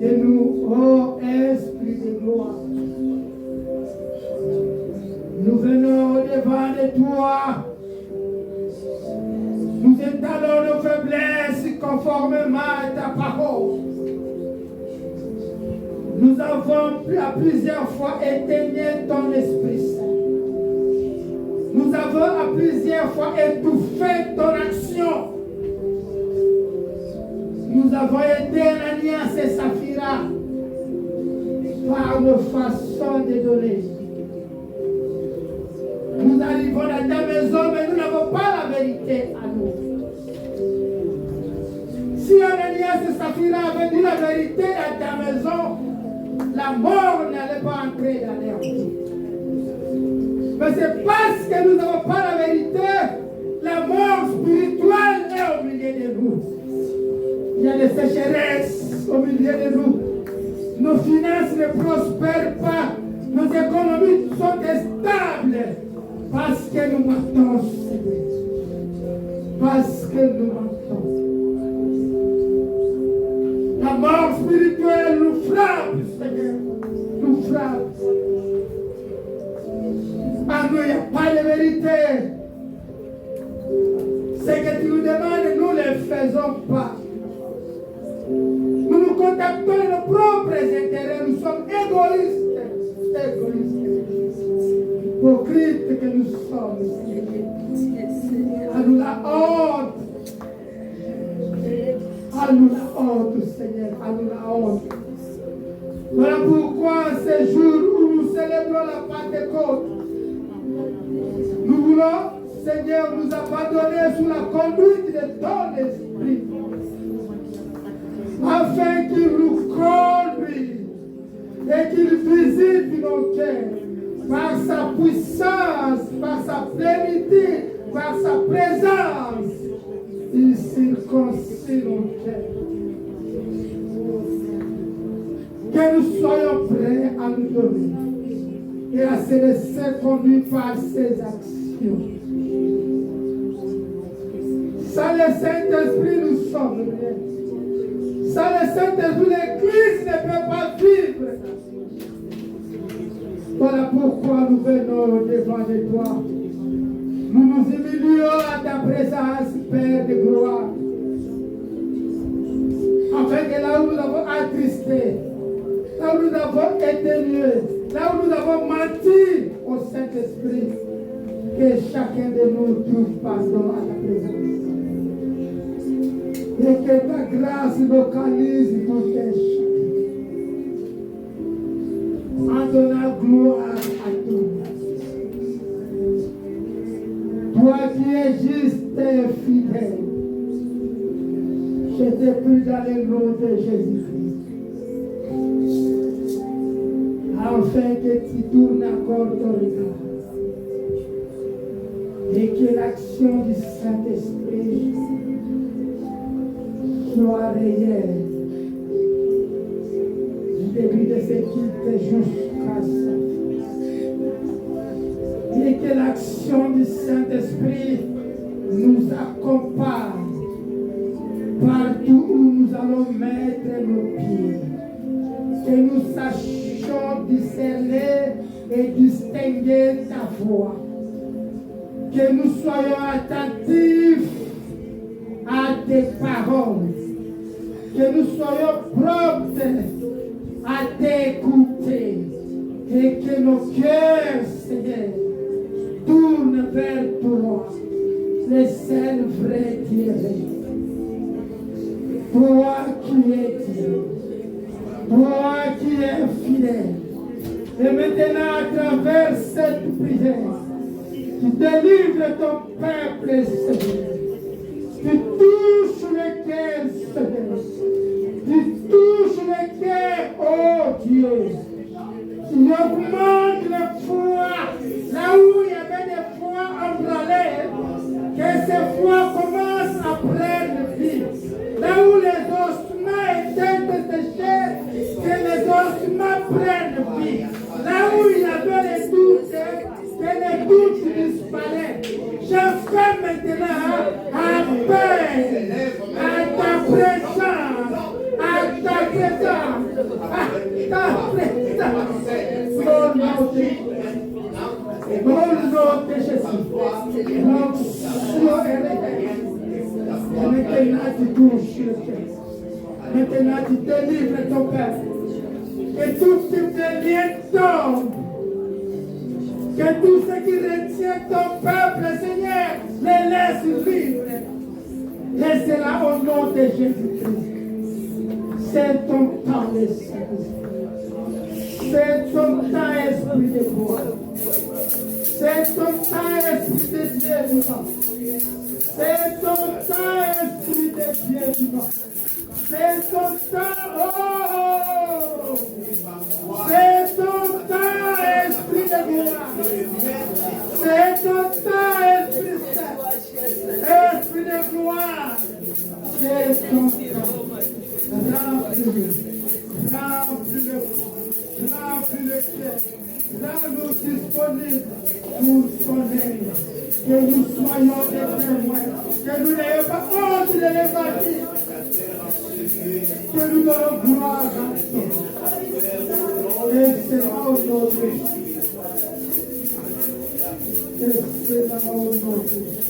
de nous, ô Esprit de gloire. Nous venons devant de toi. Nous étalons nos faiblesses conformément à ta parole. Nous avons à plusieurs fois éteigné ton Esprit Saint. Nous avons à plusieurs fois étouffé ton action. Nous avons été l'alliance et Saphira par nos façons de donner. Nous arrivons dans ta maison, mais nous n'avons pas la vérité à nous. Si un alliance et Saphira avait dit la vérité à ta maison, la mort n'allait pas entrer dans leur vie. Mais c'est parce que nous n'avons pas la vérité, la mort spirituelle est au milieu de nous. Il y a des sécheresses au milieu de nous. Nos finances ne prospèrent pas. Nos économies sont instables. Parce que nous mentons, Seigneur. Parce que nous mentons. La mort spirituelle nous frappe, Seigneur. Nous frappe. À nous, il n'y a pas de vérité. Ce que tu nous demandes, nous ne le faisons pas. Nous nous contactons de nos propres intérêts. Nous sommes égoïstes. Hypocrites que nous sommes. À nous la honte. À nous la honte, Seigneur. À nous la honte. Voilà pourquoi ce jour où nous célébrons la Pentecôte, nous voulons, Seigneur, nous abandonner sous la conduite de ton Esprit, afin qu'il nous conduise et qu'il visite nos cœurs par sa puissance, par sa plénitude, par sa présence. Il circoncise nos cœurs. Que nous soyons prêts à nous donner et à se laisser conduire par ses actions. Sans le Saint-Esprit, nous sommes rien. Sans le Saint-Esprit, l'Église ne peut pas vivre. Voilà pourquoi nous venons devant de toi. Nous nous humilions à ta présence, Père de gloire. Afin que là où nous avons attristé, là où nous avons éteigné, là où nous avons menti au Saint-Esprit, que chacun de nous trouve pardon à ta présence. Et que ta grâce localise nos péchés. En donnant gloire à toi. Toi qui es juste et fidèle, je te prie dans le nom de Jésus-Christ, afin que tu tournes encore ton regard et que l'action du Saint-Esprit soit réelle du début de ce culte jusqu'à sa fin. Et que l'action du Saint-Esprit nous accompagne partout où nous allons mettre nos pieds. Que nous sachions discerner et distinguer ta voix. Que nous soyons attentifs à tes paroles. Que nous soyons prompts à t'écouter. Et que nos cœurs, Seigneur, tournent vers toi, le seul vrai Dieu. Toi qui es Dieu. Toi qui es fidèle. Et maintenant, à travers cette prière, tu délivres ton peuple, Seigneur. Tu touches le cœur, Seigneur. Tu touches le cœur, oh Dieu. Tu augmentes la foi. Là où il y avait des foi embranlées, que ces foi commencent à prendre vie. Là où les ossements étaient desséchés, que les ossements prennent vie. Là où il y avait les doutes, que les doutes disparaissent. Je fais maintenant appel à ta présence Maintenant, tu touches le cœur. Maintenant, tu délivres ton peuple. Que tout type de lien tombe. Que tout ce qui retient ton peuple, Seigneur, les laisse vivre. Laisse-la au nom de Jésus-Christ. C'est ton temps, le Saint-Esprit. C'est ton temps, Esprit de gloire. C'est ton temps, Esprit de Dieu vivant. C'est ton temps, Esprit de Dieu vivant. C'est ton temps, oh! C'est ton temps, Esprit de gloire. C'est ton temps, Esprit Saint. Esprit de gloire. C'est ton temps. Remplis-le. Remplis-le. Remplis-le cœur. Rends-nous disponibles pour son œuvre. Que nous soyons des témoins. Que nous n'ayons pas honte de l'évangile. Que nous donnons gloire à Dieu. Et c'est là au nom de Jésus. Et c'est là au nom de Jésus.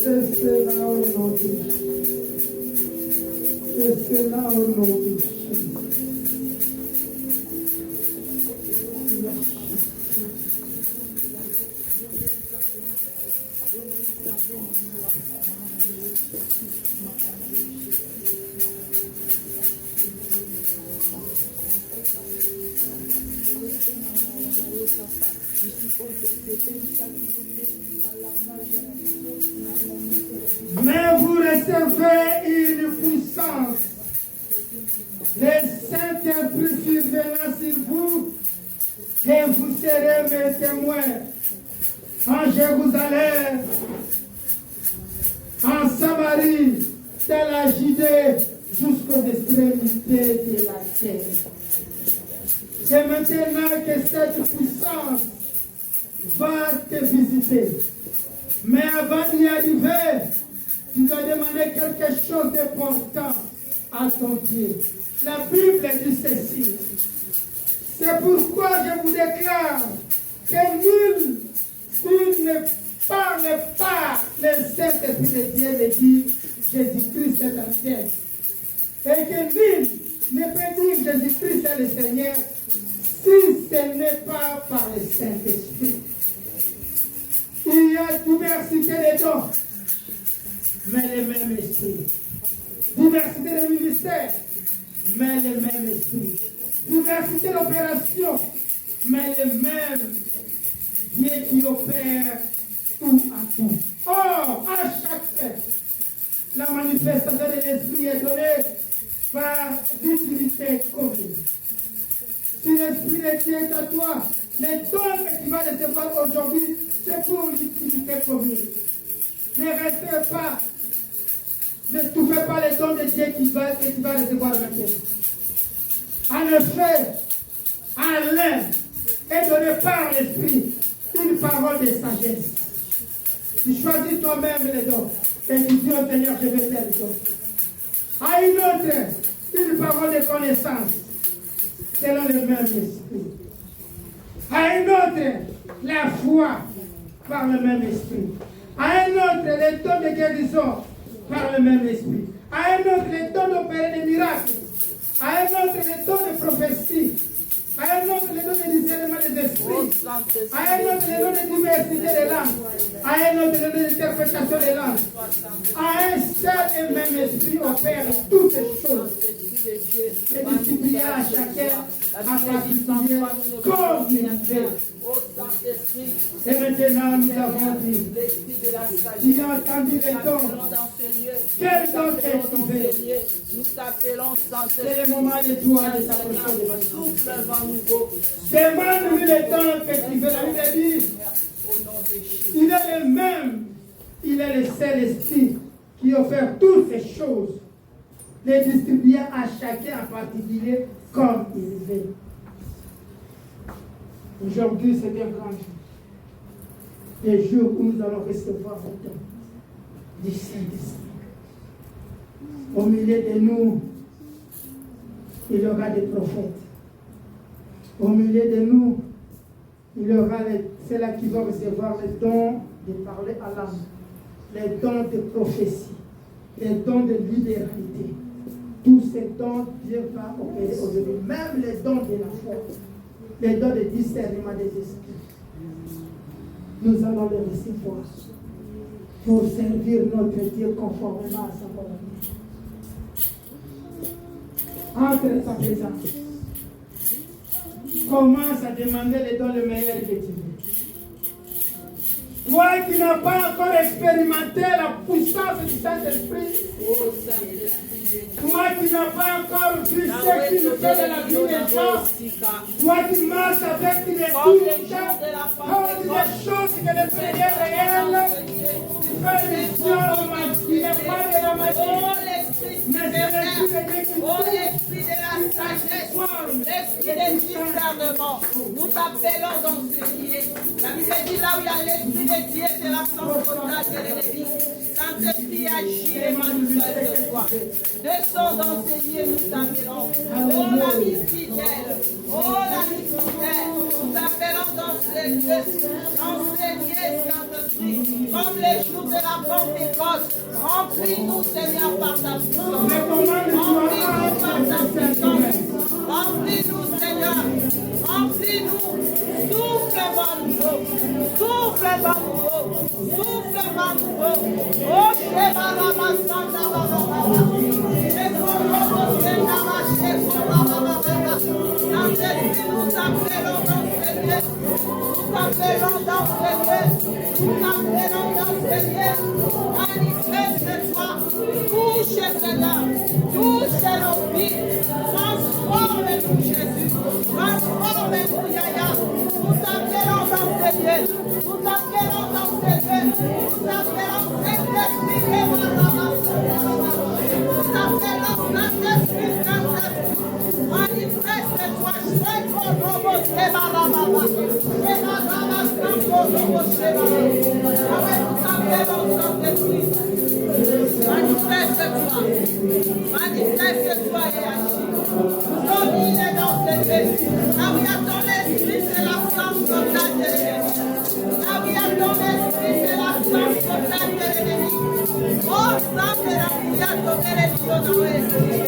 Et c'est là au nom de Jésus. Et c'est là au nom de Jésus. Mais vous recevez une puissance. Le Saint-Esprit viendra sur vous et vous serez mes témoins en Jérusalem, en Samarie, de la Judée jusqu'aux extrémités de la terre. C'est maintenant que cette puissance va te visiter. Mais avant d'y arriver, tu dois demander quelque chose d'important à ton Dieu. La Bible dit ceci. C'est pourquoi je vous déclare que nul, s'il ne parle pas, le Saint-Esprit de Dieu le dit, Jésus-Christ est en terre. Et que nul ne peut dire Jésus-Christ est le Seigneur si ce n'est pas par le Saint-Esprit. Il y a diversité de dons, mais le même esprit. Diversité de ministères, mais le même esprit. Diversité d'opérations, mais le même Dieu qui opère tout à tout. Or, à chaque fois, la manifestation de l'esprit est donnée par l'utilité commune. Si l'esprit de Dieu est à toi, les dons que tu vas recevoir aujourd'hui, c'est pour l'utilité commune. Ne restez pas, ne touchez pas les dons de Dieu que tu vas recevoir maintenant. En effet, à l'un est donné par l'esprit une parole de sagesse. Tu choisis toi-même les dons et tu dis au Seigneur, je vais faire les dons. À une autre, une parole de connaissance selon le même esprit. À une autre, la foi par le même esprit. À un autre, les dons de guérison par le même esprit. À un autre, les dons d'opérer des miracles. À un autre, les dons de prophétie. À un autre, les dons de discernement des esprits. À un autre, les dons de diversité des langues. À un autre, les dons d'interprétation des langues. À un seul et même esprit opère toutes ces choses. Et distribuer à chacun à particulier comme il fait. Et maintenant, nous avons dit, tu as entendu les dons. Quels dons t'es-tu? C'est le moment de toi de s'approcher de Dieu. Demande-lui les dons que tu veux. La Bible dit, il est le même, il est le seul esprit qui offre toutes ces choses, les distribuer à chacun en particulier comme il veut. Aujourd'hui, c'est un grand jour. Le jour où nous allons recevoir le don du Saint-Esprit. Au milieu de nous, il y aura des prophètes. Au milieu de nous, il y aura ceux-là qui vont recevoir le don de parler à l'âme, les dons de prophétie, les dons de libéralité. Tous ces dons, Dieu va opérer aujourd'hui. Même les dons de la foi, les dons de discernement des esprits. Nous allons les recevoir pour servir notre Dieu conformément à sa volonté. Entre sa présence. Commence à demander les dons le meilleur que tu veux. Toi qui n'as pas encore expérimenté la puissance du Saint-Esprit, toi qui n'as pas encore vu ce qu'il fait de la vie des gens, toi qui marches avec une écoute, des choses que le Seigneur réel, tu fais des choses, il n'y a pas de la magie. Mais l'esprit de la sagesse, l'esprit de discernement, nous t'appelons dans ce lieu. La Bible dit là où il y a l'esprit de Dieu, c'est l'absence totale de l'ennemi. Saint-Esprit agit et manifeste de toi. Descends dans ce lieu, nous t'appelons. Oh l'ami fidèle, oh l'ami fidèle, nous t'appelons dans ce lieu, Saint-Esprit, comme les jours de la Pentecôte. Remplis-nous, Seigneur, par ta puissance. Remplis-nous par ta puissance. Remplis-nous, Seigneur. Remplis-nous. Souffle par nous. Souffle par nous. Souffle par nous. Oh, Sheba Rama Santa Baba Baba. Saint-Esprit, nous t'appelons dans ce lieu. Nous t'appelons dans ce lieu. Nous t'appelons dans ce lieu. Manifeste-toi. Touche cela. Touche nos vies. Transforme-nous, Jésus. Transforme-nous, Yaya. Nous t'appelons dans ce lieu. Nous t'appelons dans ce lieu. Nous t'appelons Saint-Esprit. Nous t'appelons Saint-Esprit. Manifeste-toi. Sheko robo Sheba Rababa. Sheba Rababa Sanko robo Sheba. Nous t'appelons Saint-Esprit. Manifeste-toi. Manifeste-toi et agis. Domine dans cette vie. Là où il y a ton esprit, c'est l'absence totale de l'ennemi. Là où il y a ton esprit, c'est l'absence totale de l'ennemi. Oh, sang de la vie, manifeste-toi l'esprit.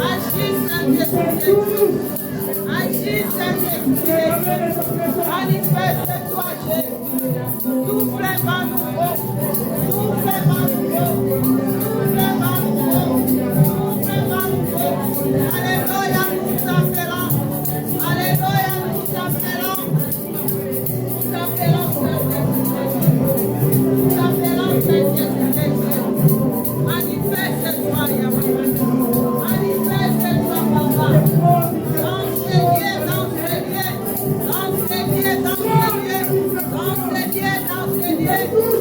Agis Saint-Esprit. Agis Saint-Esprit. Manifeste-toi Jésus. Souffle par nous. Souffle par nous. Souffle par nous. Souffle par nous. Alléluia, nous t'appelons. Alléluia, nous t'appelons. Nous t'appelons Saint-Esprit. Manifeste-toi, Yahweh. Manifeste-toi, Papa. Enseignez, enseignez. Enseignez, enseignez. Enseignez, enseignez.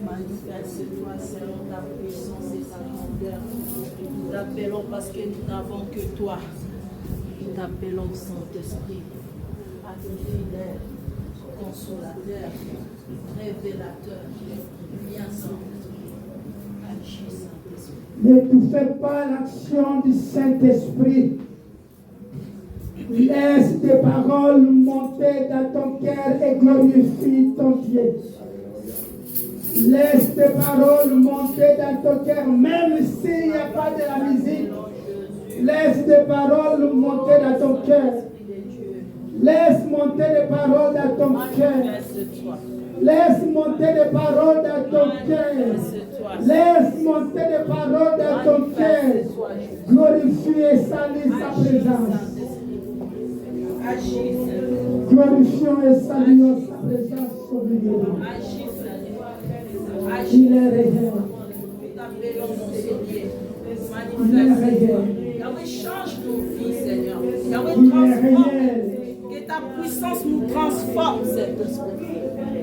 Manifeste-toi selon ta puissance et ta grandeur. Nous t'appelons parce que nous n'avons que toi. Nous t'appelons Saint-Esprit, à ton fidèle, consolateur, révélateur. Viens Saint-Esprit, agis Saint-Esprit. N'étouffez pas l'action du Saint-Esprit. Laisse tes paroles monter dans ton cœur et glorifie ton Dieu. Laisse tes paroles monter dans ton cœur, même s'il n'y a pas de la musique. Laisse tes paroles monter dans ton cœur. Laisse monter les paroles dans ton cœur. Laisse monter les paroles dans ton cœur. Laisse monter les paroles dans ton cœur. Glorifie et salue sa présence. Glorifions et saluons sa présence au milieu. Il est réel. Il est réel. Yahweh, change nos vies, Seigneur. Yahweh, transforme. Que ta puissance nous transforme, Saint-Esprit.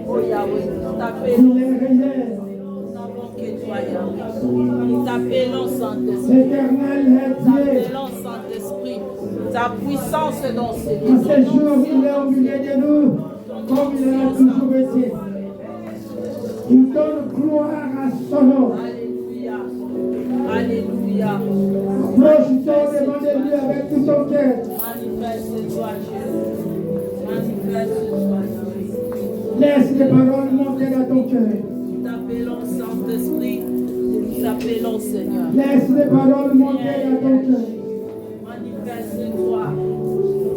Oh Yahweh, nous t'appelons. Il est réel. Nous n'avons que toi, Yahweh. Nous t'appelons Saint-Esprit. L'éternel est Nous Dieu. t'appelons Saint-Esprit. Ta puissance est dans ces En ce jour, il est au milieu de nous, comme il a toujours été. Il donne gloire à son nom. Alléluia. Alléluia. Approche-toi devant de lui avec tout ton cœur. Manifeste-toi, Jésus. Manifeste-toi, Jésus. Laisse les paroles monter dans ton cœur. Nous t'appelons Saint-Esprit. Nous t'appelons Seigneur. Laisse les paroles monter dans ton cœur. Manifeste-toi.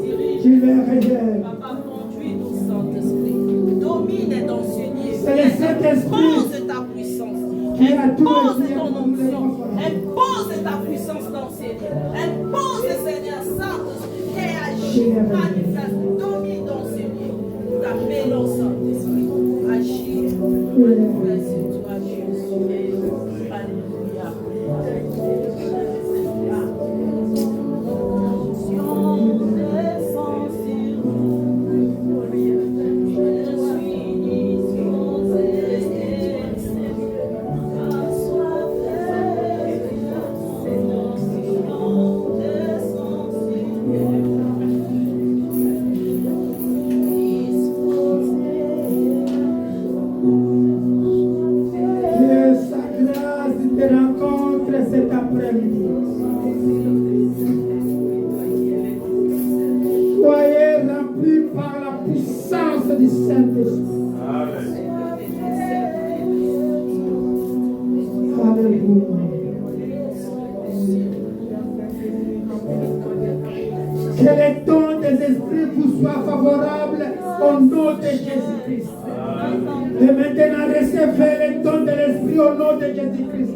Dirige. Il est réel. Papa, conduis-nous, Saint-Esprit. Domine dans ce lieu. C'est le Saint-Esprit Impose ta puissance. qui a tout Impose essayé ton pour nous les onction. enfants. Impose ta puissance dans ces lieux. Impose, Seigneur Saint-Esprit. Et agis. Manifeste. Domine dans ces lieux. Nous t'appelons Saint-Esprit. Agis. Manifeste-toi, Jésus. Alléluia. Que sa grâce te rencontre cet après-midi. Soyez remplis par la puissance du Saint-Esprit. Alléluia. Que les dons des esprits vous soient favorables au nom de Jésus-Christ. Et maintenant, recevez les dons de l'esprit au nom de Jésus-Christ.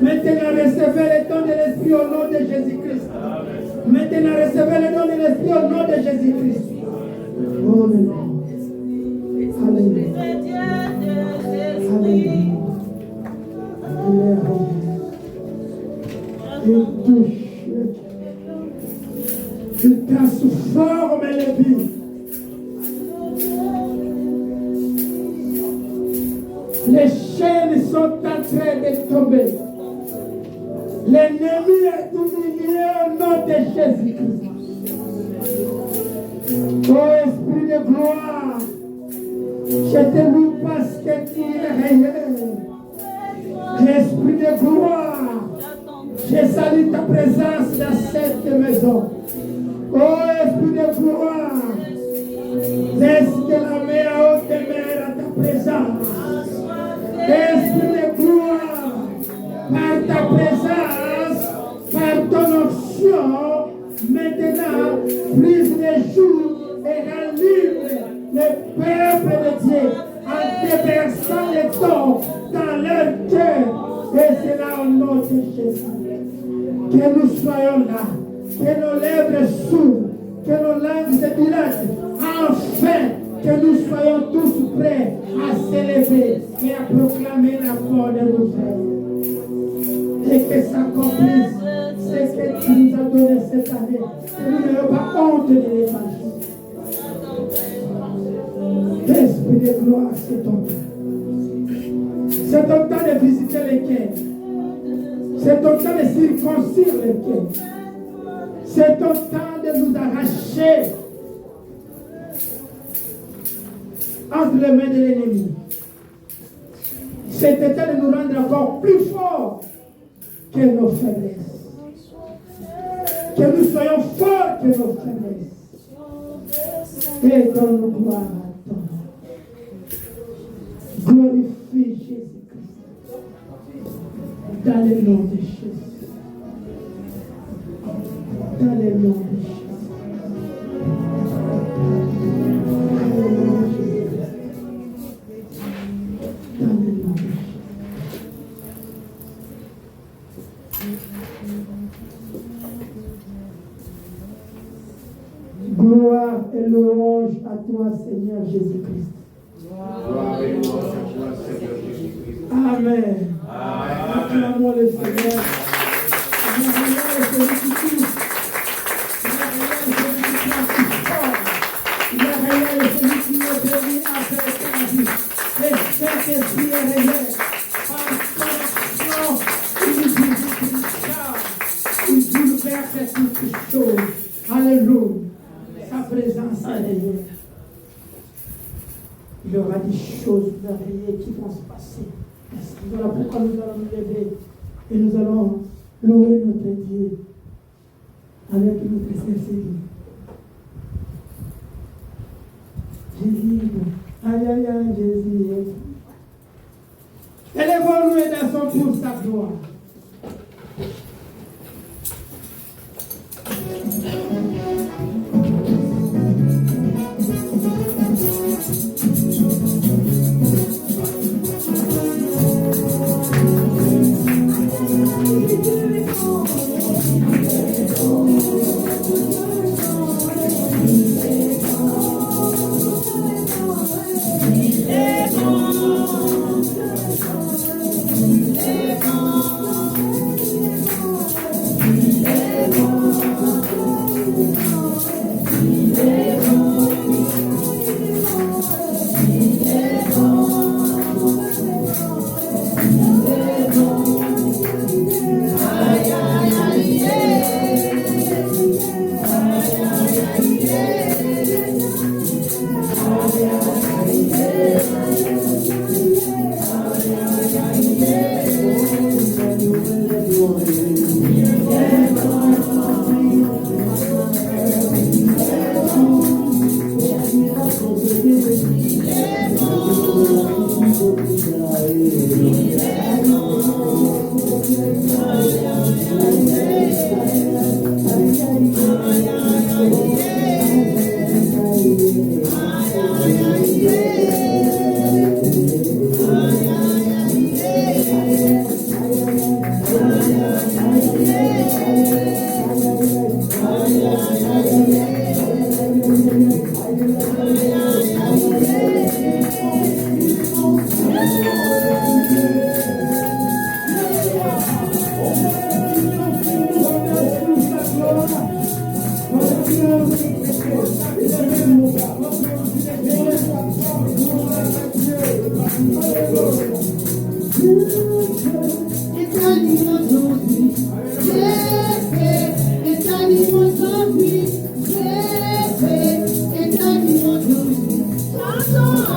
Maintenant, recevez les dons de l'esprit au nom de Jésus-Christ. Maintenant, recevez les dons de l'esprit au nom de Jésus-Christ. Alléluia. Alléluia. Alléluia. Il touche. Il transforme les vies. Les chaînes sont en train de tomber. L'ennemi est humilié au nom de Jésus-Christ. Oh Esprit de gloire, je te loue parce que tu es réel. Esprit de gloire, je salue ta présence dans cette maison. Oh Esprit de gloire, laisse que la mer haute demeure à ta présence. Esprit de gloire, par ta présence, par ton onction, maintenant, brise les joues et rend libre le peuple de Dieu en déversant les dons dans leur cœur. Et c'est là au nom de Jésus. Que nous soyons là, que nos lèvres s'ouvrent, que nos langues se dilatent, enfin que nous soyons tous prêts à s'élever et à proclamer la foi de nos frères. Et que s'accomplisse ce que tu nous as donné cette année. Que nous n'ayons pas honte de l'évangile. Esprit de gloire, c'est ton temps. C'est ton temps de visiter les cœurs. C'est ton temps de circoncire les cœurs. C'est ton temps de nous arracher entre les mains de l'ennemi. C'est le temps de nous rendre encore plus forts que nos faiblesses. Que nous soyons forts que nos faiblesses. Et donne-nous gloire à ton nom. Glorifie Jésus-Christ. Dans le nom de Jésus. Dans le nom de Jésus. Gloire et louange à toi, Seigneur Jésus-Christ. Gloire et louange à toi, Seigneur Jésus-Christ. Amen. Acclamons le Seigneur. Il est réel, celui qui est venu après sa vie. Le Saint-Esprit est réel. Par son action, il bouleverse toutes choses. Alléluia. Sa présence est réelle. Il y aura des choses merveilleuses qui vont se passer. Voilà pourquoi nous allons nous lever et nous allons louer notre Dieu avec notre sincérité. Jésus, aïe aïe aïe, Jésus. Élevons-nous et dansons pour sa gloire.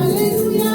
Alléluia,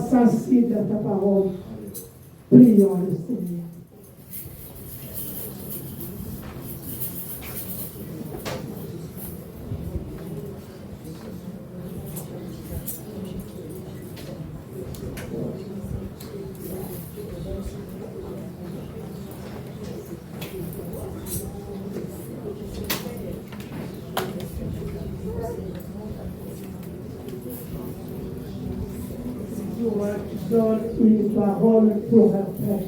Sensible à ta parole. Prions le Seigneur. Donne une parole pour après.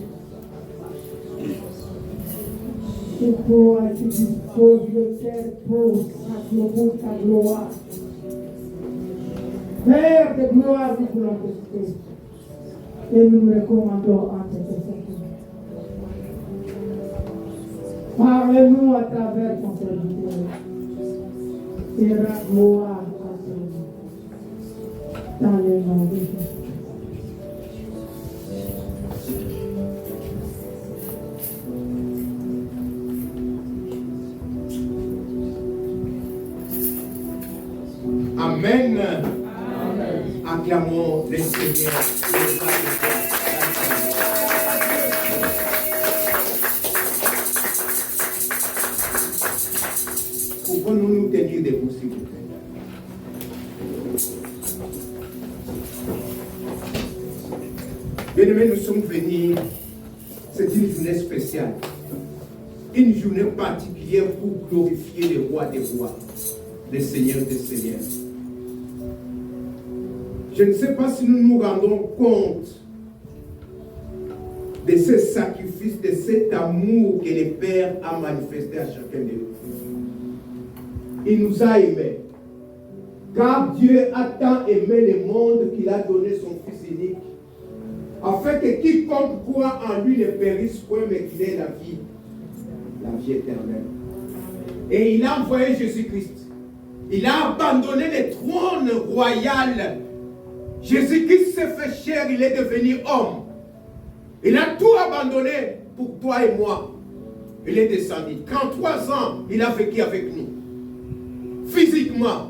C'est toi qui disposes le ciel pour ta gloire. Père de gloire, nous voulons poster. Et nous nous recommandons en cette semaine. Parle-nous à travers ton serviteur. Et rends gloire à ton nom. Dans le nom de Jésus. Amen. Acclamons le Seigneur. Pouvons-nous nous tenir debout, s'il vous plaît? Bien-aimés, nous sommes venus. C'est une journée spéciale. Une journée particulière pour glorifier le roi des rois, le Seigneur des seigneurs. Je ne sais pas si nous nous rendons compte de ce sacrifice, de cet amour que le Père a manifesté à chacun de nous. Il nous a aimés. Car Dieu a tant aimé le monde qu'il a donné son Fils unique, afin que quiconque croit en lui ne périsse point, mais qu'il ait la vie éternelle. Et il a envoyé Jésus-Christ. Il a abandonné le trône royal. Jésus-Christ s'est fait chair, il est devenu homme. Il a tout abandonné pour toi et moi. Il est descendu. 33 ans, il a vécu avec nous. Physiquement.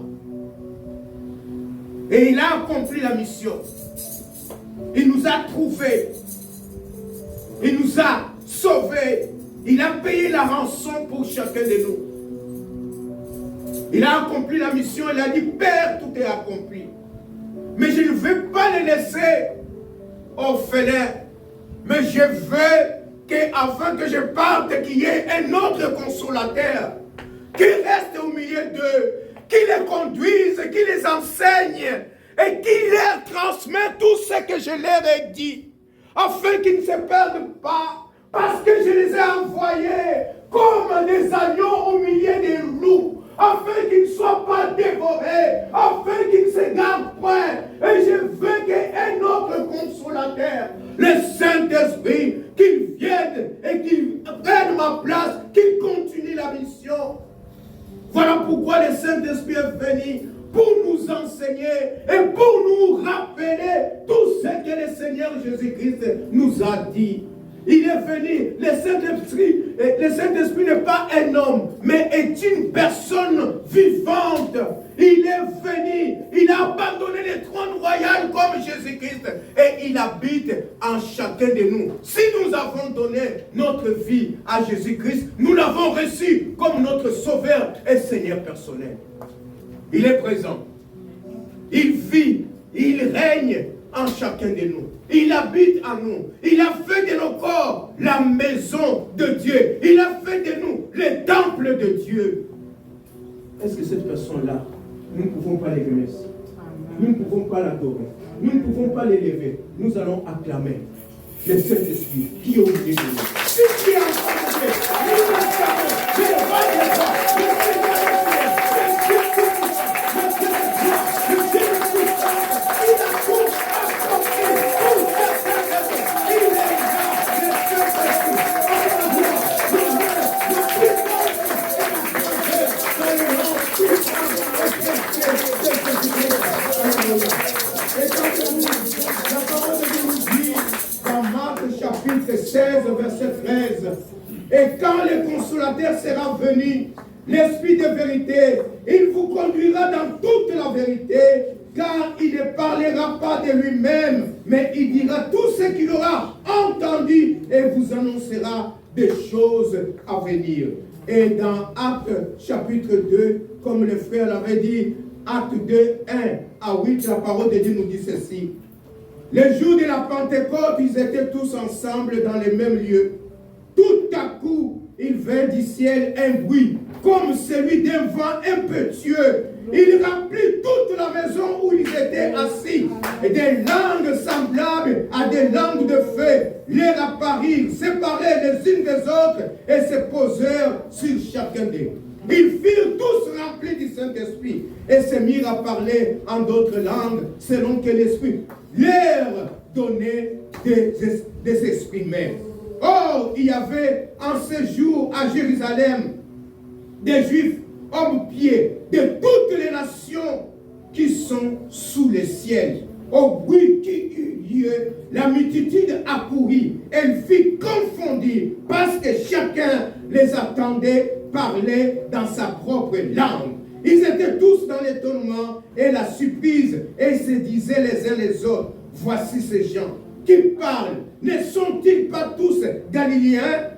Et il a accompli la mission. Il nous a trouvés. Il nous a sauvés. Il a payé la rançon pour chacun de nous. Il a accompli la mission. Il a dit, Père, tout est accompli. Mais je ne veux pas les laisser orphelins. Mais je veux qu'avant que je parte, qu'il y ait un autre consolateur qui reste au milieu d'eux, qui les conduise, qui les enseigne et qui leur transmet tout ce que je leur ai dit, afin qu'ils ne se perdent pas, parce que je les ai envoyés comme des agneaux au milieu des loups, afin qu'ils ne soient pas dévorés, afin qu'ils ne se gardent point. Et je veux qu'un autre consolateur, le Saint-Esprit, qu'il vienne et qu'il prenne ma place, qu'il continue la mission. Voilà pourquoi le Saint-Esprit est venu pour nous enseigner et pour nous rappeler tout ce que le Seigneur Jésus-Christ nous a dit. Il est venu, le Saint-Esprit n'est pas un homme, mais est une personne vivante. Il est venu, il a abandonné le trône royal comme Jésus-Christ et il habite en chacun de nous. Si nous avons donné notre vie à Jésus-Christ, nous l'avons reçu comme notre Sauveur et Seigneur personnel. Il est présent, il vit, il règne en chacun de nous. Il habite en nous. Il a fait de nos corps la maison de Dieu. Il a fait de nous le temple de Dieu. Est-ce que cette personne-là, nous ne pouvons pas l'élever? Nous ne pouvons pas l'adorer. Nous ne pouvons pas l'élever. Nous allons acclamer le Saint-Esprit qui est au milieu de nous. Ce qui est en train de faire, nous acclamons le roi des rois, le Seigneur des Seigneurs, le Dieu tout-puissant, le Dieu de gloire, le Dieu de puissance. Il a tout accompli pour cette raison. Il est là, le Saint-Esprit, en la gloire, l'honneur, la puissance et la grandeur dans le nom puissant et précieux de Jésus-Christ. Alléluia. Et quand la parole de Dieu nous dit, dans Marc chapitre 16, verset 13, et quand le consolateur sera venu, l'Esprit de vérité, il vous conduira dans toute la vérité, car il ne parlera pas de lui-même, mais il dira tout ce qu'il aura entendu et vous annoncera des choses à venir. Et dans Actes chapitre 2, comme le frère l'avait dit, Actes 2, 1 à 8, la parole de Dieu nous dit ceci. Le jour de la Pentecôte, ils étaient tous ensemble dans les mêmes lieux. Tout à coup, il vint du ciel un bruit, comme celui d'un vent impétueux. Il remplit toute la maison où ils étaient assis. Et des langues semblables à des langues de feu leur apparurent, séparées les unes des autres, et se posèrent sur chacun d'eux. Ils furent tous remplis du Saint-Esprit et se mirent à parler en d'autres langues, selon que l'Esprit leur donnait des exprimer. Or, il y avait en ce jour à Jérusalem des Juifs hommes pieds de toutes les nations qui sont sous le ciel. Au bruit qui eut lieu, la multitude accourut. Elle fut confondue parce que chacun les attendait parler dans sa propre langue. Ils étaient tous dans l'étonnement et la surprise et se disaient les uns les autres, voici ces gens qui parlent, ne sont-ils pas tous Galiléens?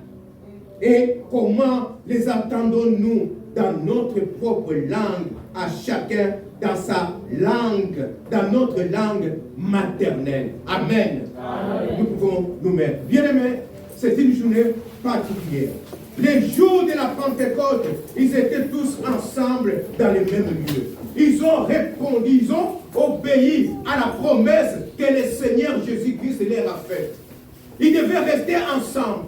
Et comment les entendons-nous dans notre propre langue, à chacun dans sa langue, dans notre langue maternelle? Amen. Amen. Nous pouvons nous mettre. Bien-aimés, c'est une journée particulière. Les jours de la Pentecôte, ils étaient tous ensemble dans les mêmes lieux. Ils ont répondu, ils ont obéi à la promesse que le Seigneur Jésus-Christ leur a faite. Ils devaient rester ensemble.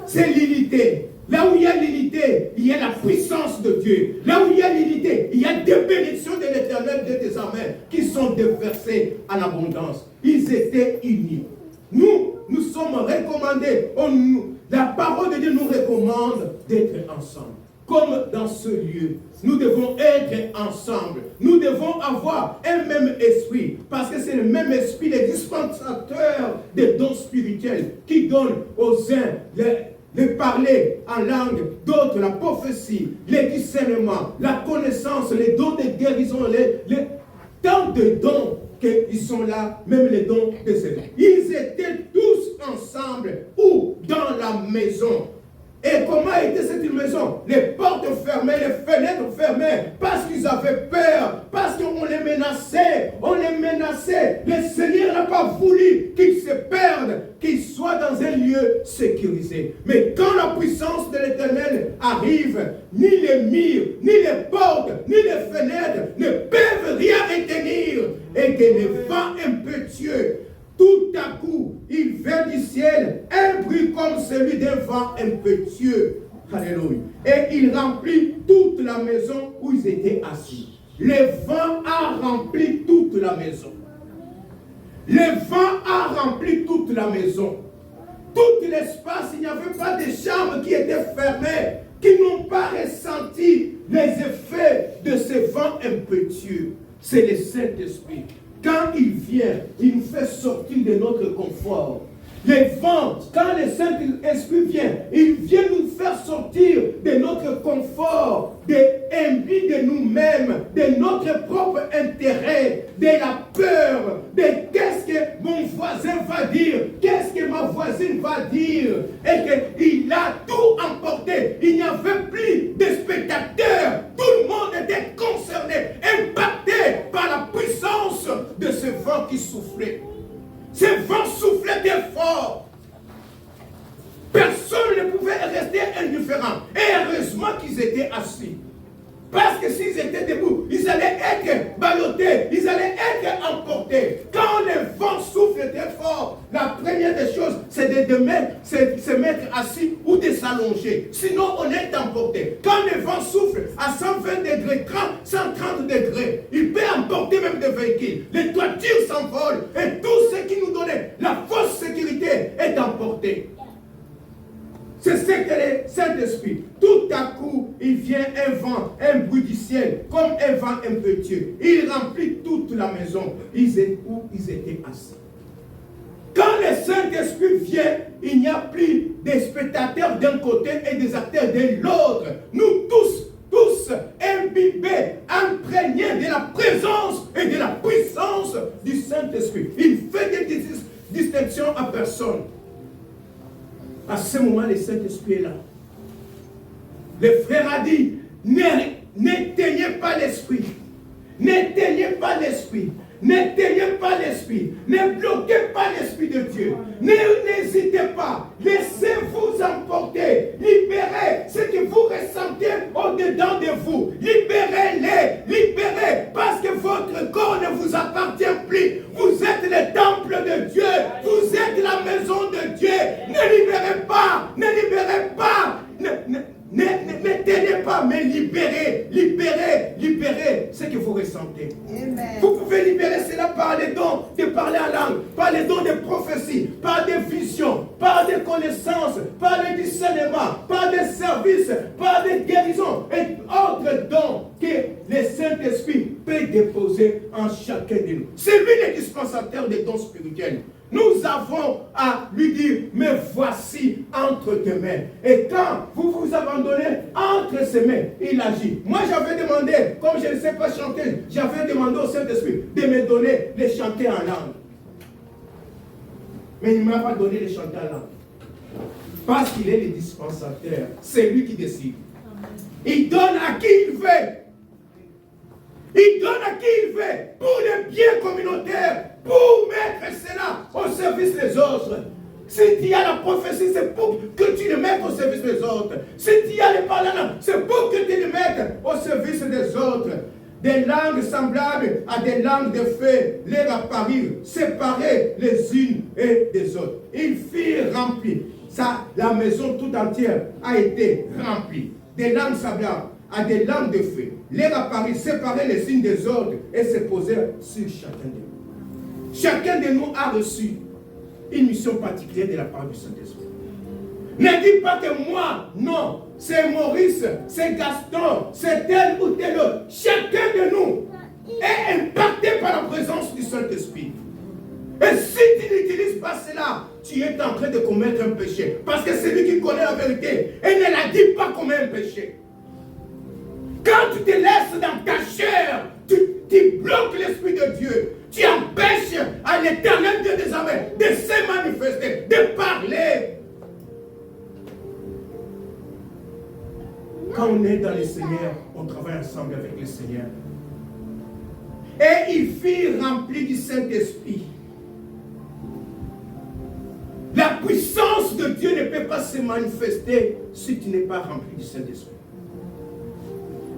C'est l'unité. Là où il y a l'unité, il y a la puissance de Dieu. Là où il y a l'unité, il y a des bénédictions de l'Éternel de tes amens qui sont déversées en abondance. Ils étaient unis. Nous sommes recommandés. La parole de Dieu nous recommande d'être ensemble. Comme dans ce lieu, nous devons être ensemble. Nous devons avoir un même esprit. Parce que c'est le même esprit, les dispensateurs des dons spirituels, qui donne aux uns le parler en langue, d'autres la prophétie, les discernements, la connaissance, les dons de guérison, tant de dons qu'ils sont là, même les dons de ces dons. Ils étaient tous ensemble, ou dans la maison. Et comment était cette maison? Les portes fermées, les fenêtres fermées, parce qu'ils avaient peur, parce qu'on les menaçait, Le Seigneur n'a pas voulu qu'ils se perdent, qu'ils soient dans un lieu sécurisé. Mais quand la puissance de l'Éternel arrive, ni les murs, ni les portes, ni les fenêtres ne peuvent rien retenir. Et que les vents impétueux, tout à coup, il vint du ciel un bruit comme celui d'un vent impétueux. Alléluia. Et il remplit toute la maison où ils étaient assis. Le vent a rempli toute la maison. Le vent a rempli toute la maison. Tout l'espace, il n'y avait pas de chambres qui étaient fermées, qui n'ont pas ressenti les effets de ce vent impétueux. C'est le Saint-Esprit. Quand il vient, il nous fait sortir de notre confort. Les vents, quand le Saint-Esprit vient, il vient nous faire sortir de notre confort, de l'envie de nous-mêmes, de notre propre intérêt, de la peur, de qu'est-ce que mon voisin va dire, qu'est-ce que ma voisine va dire, et qu'il a tout emporté. Il n'y avait plus de spectateurs, tout le monde était concerné, impacté par la puissance de ce vent qui soufflait. Ce vent soufflait très fort. Personne ne pouvait rester indifférent. Et heureusement qu'ils étaient assis. Parce que s'ils étaient debout, ils allaient être ballottés, ils allaient être emportés. Quand le vent souffle très fort, la première des choses, c'est de se mettre assis ou de s'allonger. Sinon, on est emporté. Quand le vent souffle à 120 degrés, 130 degrés, il peut emporter même des véhicules. Les toitures s'envolent et tout ce qui nous donnait la fausse sécurité est emporté. C'est ce que le Saint-Esprit, tout à coup, il vient un vent, un bruit du ciel, comme un vent impétueux. Il remplit toute la maison où ils étaient assis. Quand le Saint-Esprit vient, il n'y a plus des spectateurs d'un côté et des acteurs de l'autre. Nous tous imbibés, imprégnés de la présence et de la puissance du Saint-Esprit. Il fait des distinctions à personne. À ce moment, le Saint-Esprit est là. Le frère a dit, n'éteignez pas l'esprit. N'éteignez pas l'esprit. N'éteignez pas l'esprit. Ne bloquez pas l'esprit de Dieu. N'hésitez pas. Laissez-vous emporter. Libérez ce que vous ressentez au-dedans de vous. Libérez-les. Libérez. Parce que votre corps ne vous appartient plus. Vous êtes le temple de Dieu. Vous êtes la maison de Dieu. Ne libérez pas. Ne libérez pas. Ne tenez pas, mais libérez ce que vous ressentez. Amen. Vous pouvez libérer cela par les dons de parler en langue, par les dons de prophétie, par des visions, par des connaissances, par le discernement, par des services, par des guérisons et autres dons que le Saint-Esprit peut déposer en chacun de nous. C'est lui le dispensateur des dons spirituels. Nous avons à lui dire, mais voici entre tes mains. Et quand vous vous abandonnez entre ses mains, il agit. Moi, j'avais demandé, comme je ne sais pas chanter, j'avais demandé au Saint-Esprit de me donner les chanter en langue. Mais il ne m'a pas donné les chanter en langue. Parce qu'il est le dispensateur. C'est lui qui décide. Il donne à qui il veut. Il donne à qui il veut. Pour le bien communautaire. Pour mettre cela au service des autres. Si tu as la prophétie, c'est pour que tu le mettes au service des autres. Si tu as les paroles, c'est pour que tu le mettes au service des autres. Des langues semblables à des langues de feu les apparurent, séparées les unes et des autres. Il fit remplir. Ça, la maison tout entière a été remplie. Des langues semblables à des langues de feu les apparurent, séparées les unes des autres et se posèrent sur chacun de nous. Chacun de nous a reçu une mission particulière de la part du Saint-Esprit. Ne dis pas que moi, non, c'est Maurice, c'est Gaston, c'est tel ou tel autre. Chacun de nous est impacté par la présence du Saint-Esprit. Et si tu n'utilises pas cela, tu es en train de commettre un péché. Parce que c'est lui qui connaît la vérité et ne la dit pas comme un péché. Quand tu te laisses dans ta chair, tu bloques l'Esprit de Dieu. Tu empêches à l'Éternel Dieu des armées de se manifester, de parler. Quand on est dans le Seigneur, on travaille ensemble avec le Seigneur. Et il fit rempli du Saint-Esprit. La puissance de Dieu ne peut pas se manifester si tu n'es pas rempli du Saint-Esprit.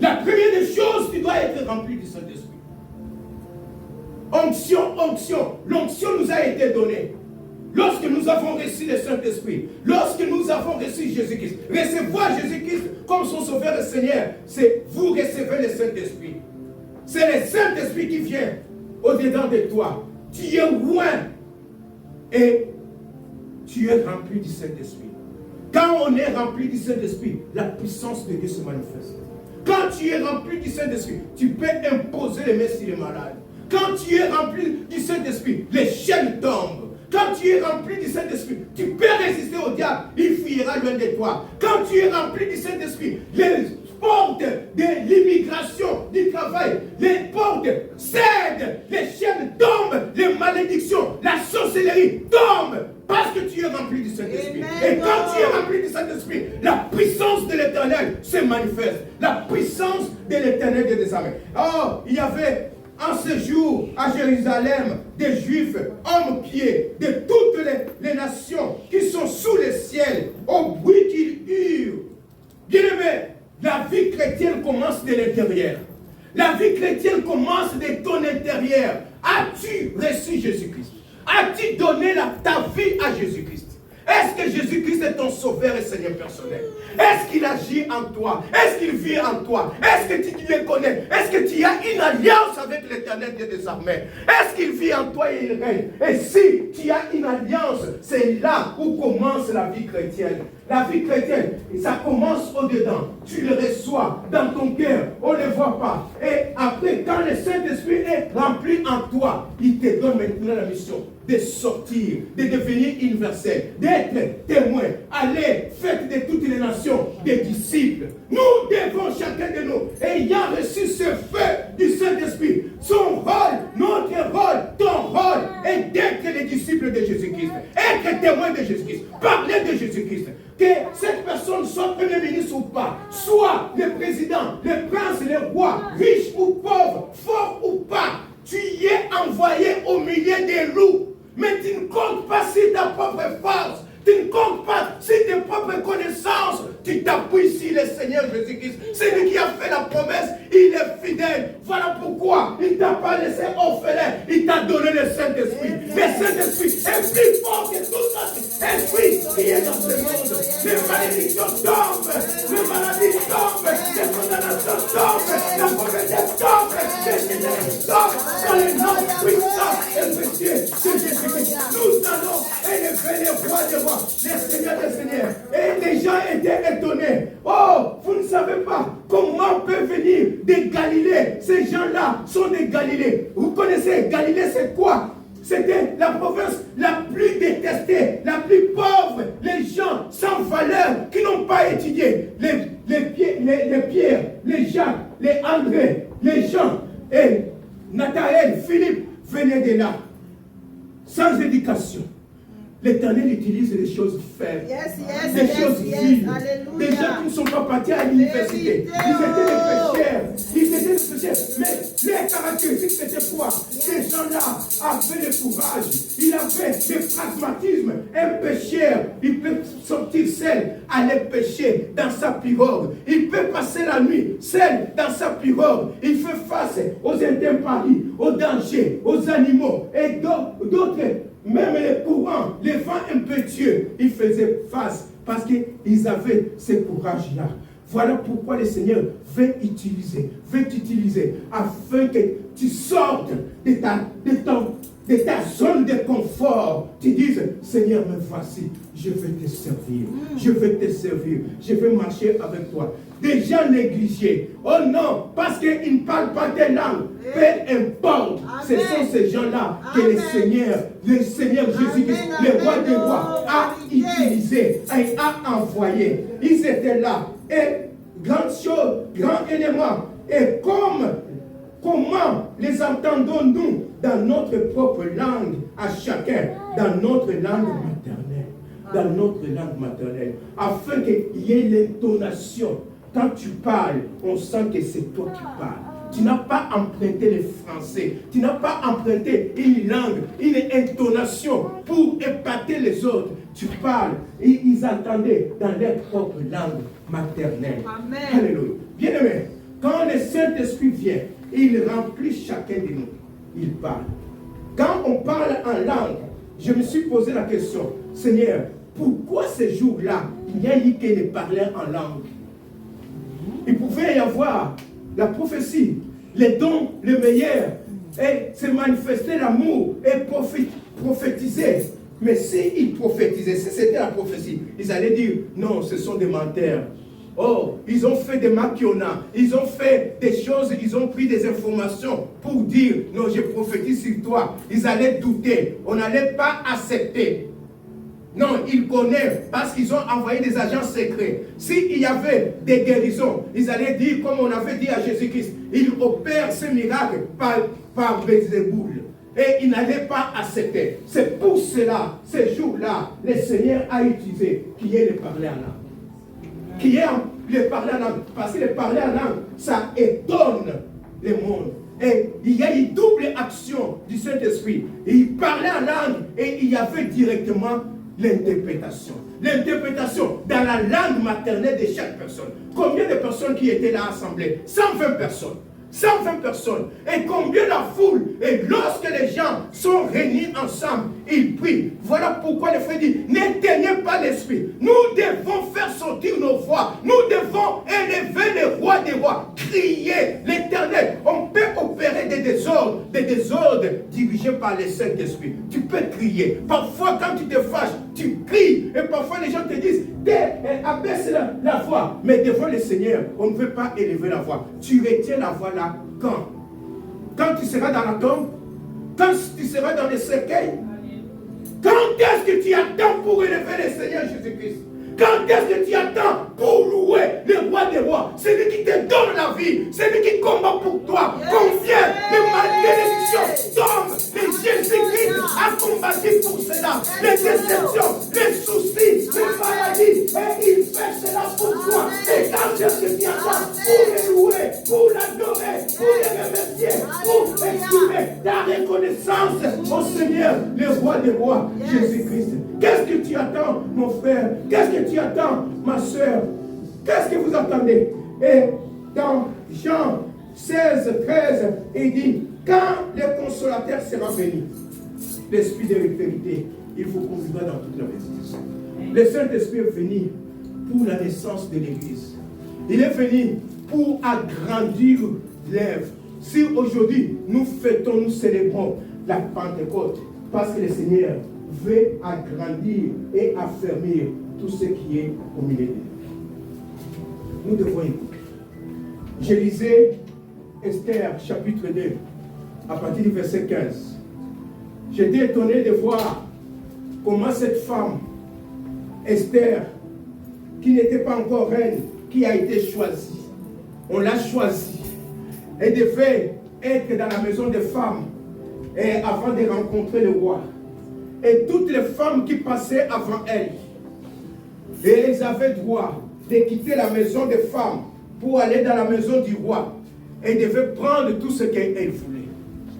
La première des choses, tu dois être rempli du Saint-Esprit. Onction, onction. L'onction nous a été donnée. Lorsque nous avons reçu le Saint-Esprit, lorsque nous avons reçu Jésus-Christ, recevoir Jésus-Christ comme son sauveur et Seigneur, c'est vous recevez le Saint-Esprit. C'est le Saint-Esprit qui vient au-dedans de toi. Tu es loin et tu es rempli du Saint-Esprit. Quand on est rempli du Saint-Esprit, la puissance de Dieu se manifeste. Quand tu es rempli du Saint-Esprit, tu peux imposer les mains sur les malades. Quand tu es rempli du Saint-Esprit, les chaînes tombent. Quand tu es rempli du Saint-Esprit, tu peux résister au diable, il fuira loin de toi. Quand tu es rempli du Saint-Esprit, les portes de l'immigration, du travail, les portes cèdent, les chaînes tombent, les malédictions, la sorcellerie tombe. Parce que tu es rempli du Saint-Esprit. Et quand tu es rempli du Saint-Esprit, la puissance de l'Éternel se manifeste. La puissance de l'Éternel des armées. Oh, il y avait en ce jour à Jérusalem des Juifs, hommes pieds, de toutes les nations qui sont sous le ciel, au bruit qu'ils hurent. Bien-aimé, la vie chrétienne commence de l'intérieur. La vie chrétienne commence de ton intérieur. As-tu reçu Jésus-Christ? As-tu donné ta vie à Jésus-Christ? Est-ce que Jésus-Christ est ton sauveur et Seigneur personnel? Est-ce qu'il agit en toi? Est-ce qu'il vit en toi? Est-ce que tu le connais? Est-ce que tu as une alliance avec l'Éternel des armées? Est-ce qu'il vit en toi et il règne? Et si tu as une alliance, c'est là où commence la vie chrétienne. La vie chrétienne, ça commence au-dedans. Tu le reçois dans ton cœur, on ne le voit pas. Et après, quand le Saint-Esprit est rempli en toi, il te donne maintenant la mission de sortir, de devenir universel, d'être témoin. Allez, faites de toutes les nations des disciples. Nous devons, chacun de nous, ayant reçu ce feu du Saint-Esprit, son rôle, notre rôle, ton rôle, est d'être les disciples de Jésus-Christ, être témoin de Jésus-Christ, parler de Jésus-Christ. Que cette personne soit premier ministre ou pas, soit le président, le prince, le roi, riche ou pauvre, fort ou pas, tu y es envoyé au milieu des loups. Mais tu ne comptes pas sur ta propre force. Tu ne comptes pas sur tes propres connaissances. Tu t'appuies sur le Seigneur Jésus-Christ. C'est lui qui a fait la promesse. Il est fidèle. Voilà pourquoi il ne t'a pas laissé orphelin. Il t'a donné le Saint-Esprit. Le Saint-Esprit est plus fort que tout ça. Esprit qui est dans ce monde. Les malédictions tombent. Les maladies tombent. Les condamnations tombent. La pauvreté tombe. Les ténèbres tombent. Dans le nom puissant et précieux de Jésus-Christ. Nous allons élever les rois des rois, les seigneurs des seigneurs. Et les gens étaient étonnés. Oh, vous ne savez pas comment peut venir de Galilée. Ces gens-là sont des Galilées. Vous connaissez Galilée, c'est quoi? C'était la province la plus détestée, la plus pauvre. Les gens sans valeur qui n'ont pas étudié. Les Pierre, les Jacques, les André, les Jean et Nathanaël, Philippe venaient de là. Sans éducation. L'Éternel utilise les choses faibles, les choses viles, des gens qui ne sont pas partis à l'université. Ils étaient des pécheurs, mais les caractéristiques c'était quoi? Ces gens-là avaient le courage, ils avaient le pragmatisme. Un pécheur, il peut sortir seul, aller pécher dans sa pirogue. Il peut passer la nuit seul dans sa pirogue. Il fait face aux intempéries, aux dangers, aux animaux et d'autres. Même les courants, les vents impétueux, ils faisaient face parce qu'ils avaient ce courage-là. Voilà pourquoi le Seigneur veut t'utiliser afin que tu sortes de ta zone de confort. Tu dises, Seigneur, me voici, je vais te servir, je vais marcher avec toi. Des gens négligés, oh non, parce qu'ils ne parlent pas des langues, peu importe, ce sont ces gens-là que le Seigneur Jésus-Christ, le roi des rois, a utilisé et a envoyé. Ils étaient là, et grande chose, grand élément, et comment les entendons-nous dans notre propre langue, à chacun, dans notre langue maternelle, afin qu'il y ait l'intonation. Quand tu parles, on sent que c'est toi qui parles. Tu n'as pas emprunté le français, tu n'as pas emprunté une langue, une intonation pour épater les autres. Tu parles et ils entendaient dans leur propre langue maternelle. Amen. Alléluia. Bien-aimé, quand le Saint-Esprit vient, il remplit chacun de nous. Il parle. Quand on parle en langue, je me suis posé la question, Seigneur, pourquoi ces jours-là, il n'y a eu que les parleurs en langue? Il pouvait y avoir la prophétie, les dons, le meilleur, et se manifester l'amour et prophétiser. Mais s'ils prophétisaient, si c'était la prophétie, ils allaient dire, non, ce sont des menteurs. Oh, ils ont fait des maquionnats, ils ont fait des choses, ils ont pris des informations pour dire, non, je prophétise sur toi. Ils allaient douter, on n'allait pas accepter. Non, ils connaissent parce qu'ils ont envoyé des agents secrets. S'il y avait des guérisons, ils allaient dire, comme on avait dit à Jésus-Christ, il opère ce miracle par Belzéboul. Et ils n'allaient pas accepter. C'est pour cela, ces jours-là, le Seigneur a utilisé qui est le parler en langue. Qui est le parler en langue. Parce que le parler en langue, ça étonne le monde. Et il y a une double action du Saint-Esprit. Il parlait en langue et il y avait directement l'interprétation. L'interprétation dans la langue maternelle de chaque personne. Combien de personnes qui étaient là assemblées? 120 personnes. 120 personnes. Et combien la foule? Et lorsque les gens sont réunis ensemble, ils prient. Voilà pourquoi le frère dit, n'éteignez pas l'esprit. Nous devons faire sortir nos voix. Nous devons élever les rois des rois. Crier l'Éternel. On peut opérer des désordres dirigés par le Saint-Esprit. Tu peux crier. Parfois, quand tu te fâches, tu cries. Et parfois, les gens te disent, abaisse la voix. Mais devant le Seigneur, on ne veut pas élever la voix. Tu retiens la voix là quand? Quand tu seras dans la tombe? Quand tu seras dans le cercueil? Quand est-ce que tu attends pour élever le Seigneur Jésus-Christ? Quand est-ce que tu attends pour louer le roi des rois? Celui qui te donne la vie, celui qui combat pour toi. Combien de malédictions tombent? Et Jésus-Christ a combattu pour cela. Les déceptions, les soucis, les maladies. Et il fait cela pour toi. Et quand est-ce que tu attends pour le louer, pour l'adorer, pour le remercier, pour exprimer ta reconnaissance au Seigneur, le roi des rois, Jésus-Christ? Qu'est-ce que tu attends, mon frère? Qu'est-ce que tu attends, ma soeur? Qu'est-ce que vous attendez? Et dans Jean 16, 13, il dit, quand le consolateur sera venu, l'Esprit de vérité, il vous conduira dans toute la vérité. Le Saint-Esprit est venu pour la naissance de l'Église. Il est venu pour agrandir l'œuvre. Si aujourd'hui nous fêtons, nous célébrons la Pentecôte, parce que le Seigneur veut agrandir et affermir tout ce qui est au milieu de nous. Nous devons écouter. Je lisais Esther chapitre 2 à partir du verset 15. J'étais étonné de voir comment cette femme, Esther, qui n'était pas encore reine, qui a été choisie. On l'a choisie. Elle devait être dans la maison des femmes et avant de rencontrer le roi. Et toutes les femmes qui passaient avant elle, et elles avaient droit de quitter la maison des femmes pour aller dans la maison du roi. Elles devaient prendre tout ce qu'elles voulaient.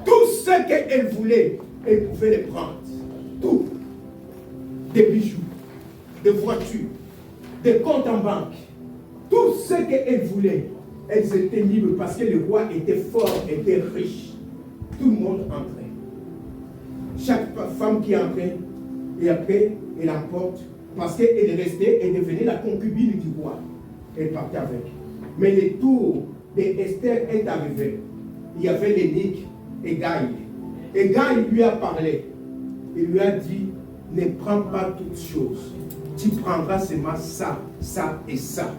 Tout ce qu'elles voulaient, elles pouvaient les prendre. Tout. Des bijoux, des voitures, des comptes en banque. Tout ce qu'elles voulaient, elles étaient libres parce que le roi était fort, était riche. Tout le monde entrait. Chaque femme qui entrait, et après, elle emporte, parce qu'elle restait, elle devenait la concubine du roi. Elle partait avec. Mais le tour d'Esther est arrivé. Il y avait l'énigme, Égaï. Égaï lui a parlé. Il lui a dit, ne prends pas toutes choses. Tu prendras seulement ça, ça et ça.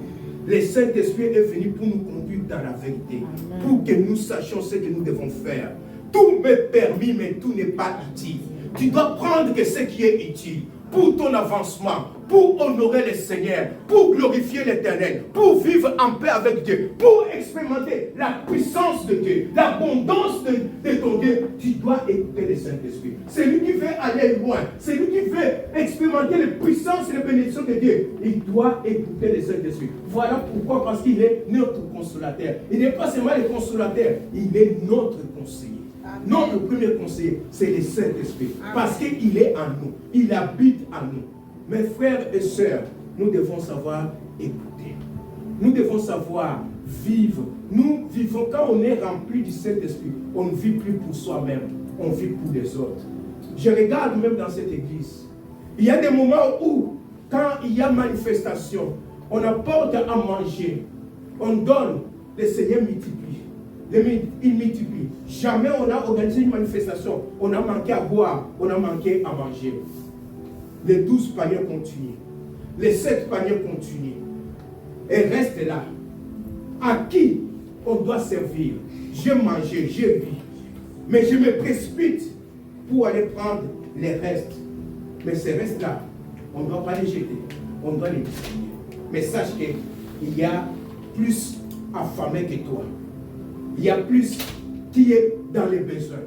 Le Saint-Esprit est venu pour nous conduire dans la vérité. Amen. Pour que nous sachions ce que nous devons faire. Tout m'est permis, mais tout n'est pas utile. Tu dois prendre que ce qui est utile pour ton avancement, pour honorer le Seigneur, pour glorifier l'Éternel, pour vivre en paix avec Dieu, pour expérimenter la puissance de Dieu, l'abondance de ton Dieu. Tu dois écouter le Saint-Esprit. C'est lui qui veut aller loin, c'est lui qui veut expérimenter les puissances et les bénédictions de Dieu. Il doit écouter le Saint-Esprit. Voilà pourquoi, parce qu'il est notre consolateur. Il n'est pas seulement le consolateur, il est notre conseiller. Notre premier conseiller, c'est le Saint-Esprit. Parce qu'il est en nous. Il habite en nous. Mes frères et sœurs, nous devons savoir écouter. Nous devons savoir vivre. Nous vivons, quand on est rempli du Saint-Esprit, on ne vit plus pour soi-même. On vit pour les autres. Je regarde même dans cette église. Il y a des moments où, quand il y a manifestation, on apporte à manger. On donne, le Seigneur multiplie. Il multiplie. Jamais on a organisé une manifestation. On a manqué à boire, on a manqué à manger. Les 12 paniers continuent. Les 7 paniers continuent. et reste là. À qui on doit servir? J'ai mangé, j'ai bu, mais je me précipite pour aller prendre les restes. Mais ces restes-là, on ne doit pas les jeter, on doit les distribuer. Mais sache qu'il y a plus affamé que toi. Il y a plus qui est dans les besoins.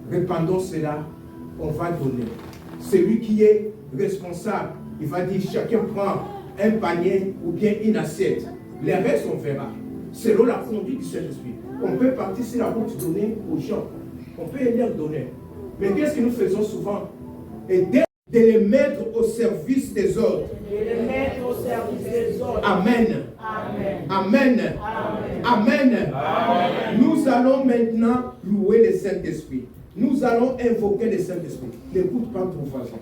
Répandons cela, on va donner. Celui qui est responsable, il va dire chacun prend un panier ou bien une assiette. Les restes, on verra. Selon la conduite du Saint-Esprit. On peut partir sur la route donner aux gens. On peut les leur donner. Mais qu'est-ce que nous faisons souvent? Aider de les mettre au service des autres. Amen. Amen. Amen. Amen. Amen. Nous allons maintenant louer le Saint-Esprit. Nous allons invoquer le Saint-Esprit. N'écoute pas ton voisin.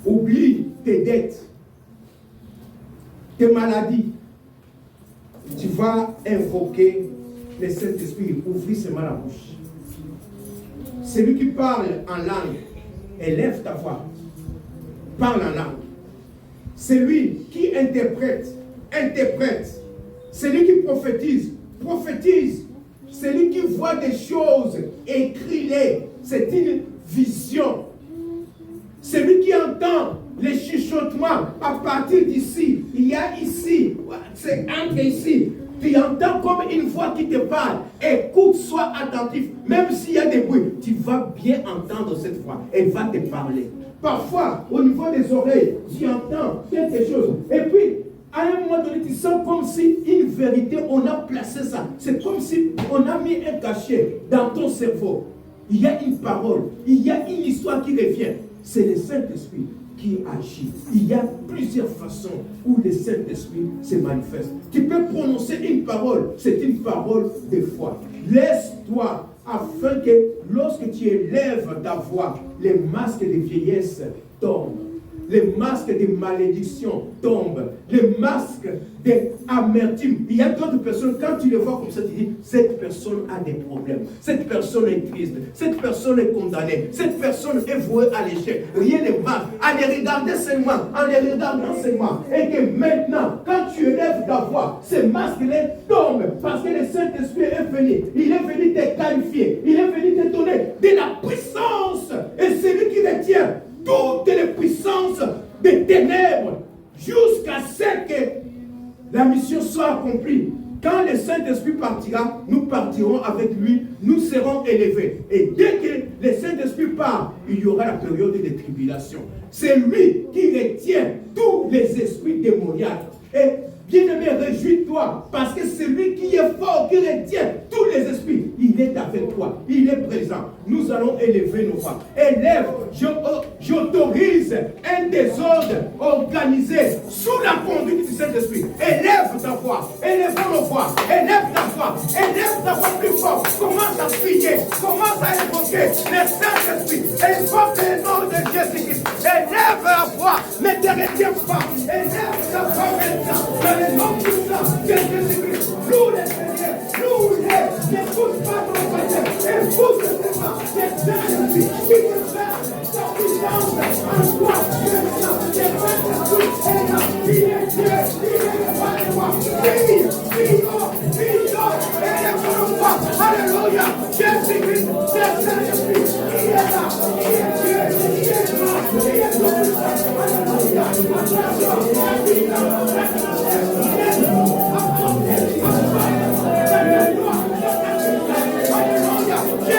Oublie tes dettes, tes maladies. Tu vas invoquer le Saint-Esprit. Ouvrir seulement la bouche. Celui qui parle en langue, élève ta voix. Parle en langue. Celui qui interprète, interprète. Celui qui prophétise, prophétise. Celui qui voit des choses, écris-les. C'est une vision. Celui qui entend les chuchotements à partir d'ici, il y a ici, c'est entre ici. Tu entends comme une voix qui te parle. Écoute, sois attentif. Même s'il y a des bruits, tu vas bien entendre cette voix. Elle va te parler. Parfois, au niveau des oreilles, tu entends quelque chose. Et puis, à un moment donné, tu sens comme si une vérité, on a placé ça. C'est comme si on a mis un cachet dans ton cerveau. Il y a une parole, il y a une histoire qui revient. C'est le Saint-Esprit qui agit. Il y a plusieurs façons où le Saint-Esprit se manifeste. Tu peux prononcer une parole, c'est une parole de foi. Laisse-toi afin que lorsque tu élèves ta voix, les masques de vieillesse tombent. Les masques de malédiction tombent. Les masques d'amertume. Il y a d'autres personnes, quand tu les vois comme ça, tu dis, cette personne a des problèmes. Cette personne est triste. Cette personne est condamnée. Cette personne est vouée à l'échec. Rien ne marche. En les regardant seulement, en les regardant seulement. Et que maintenant, quand tu élèves ta voix, ces masques-là tombent. Parce que le Saint-Esprit est venu. Il est venu te qualifier. Il est venu te donner de la puissance. Et celui qui retient toutes les puissances des ténèbres jusqu'à ce que la mission soit accomplie. Quand le Saint-Esprit partira, nous partirons avec lui, nous serons élevés. Et dès que le Saint-Esprit part, il y aura la période de tribulation. C'est lui qui retient tous les esprits démoniaques. Et bien-aimé, réjouis-toi, parce que celui qui est fort, qui retient tous les esprits, il est avec toi, il est présent. Nous allons élever nos voix. Élève, j'autorise un désordre organisé sous la conduite du Saint-Esprit. Élève ta voix, élèvons nos voix, élève ta voix plus fort. Commence à prier, commence à évoquer le Saint-Esprit. Évoque le nom de Jésus-Christ. Élève la voix, ne te retiens pas. Élève ta voix maintenant. Dans le nom puissant de Jésus-Christ. Loue le Seigneur, loue-le. N'écoute pas ton voisin, écoute seulement le Saint-Esprit qui te fait sa puissance en toi. Maintenant, le Saint-Esprit est là. Il est Dieu, il est le roi des rois. Prie, élève ton voix. Alléluia. Jésus-Christ, c'est le Saint-Esprit. Il est là, il est Dieu, il est là, il est le Alléluia.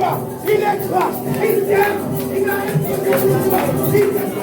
toi, il est toi, il t'aime, il a un projet pour toi, il t'aime.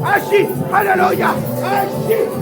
Agis, alléluia, agis,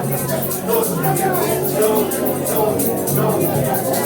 non, non, non, non, non, non,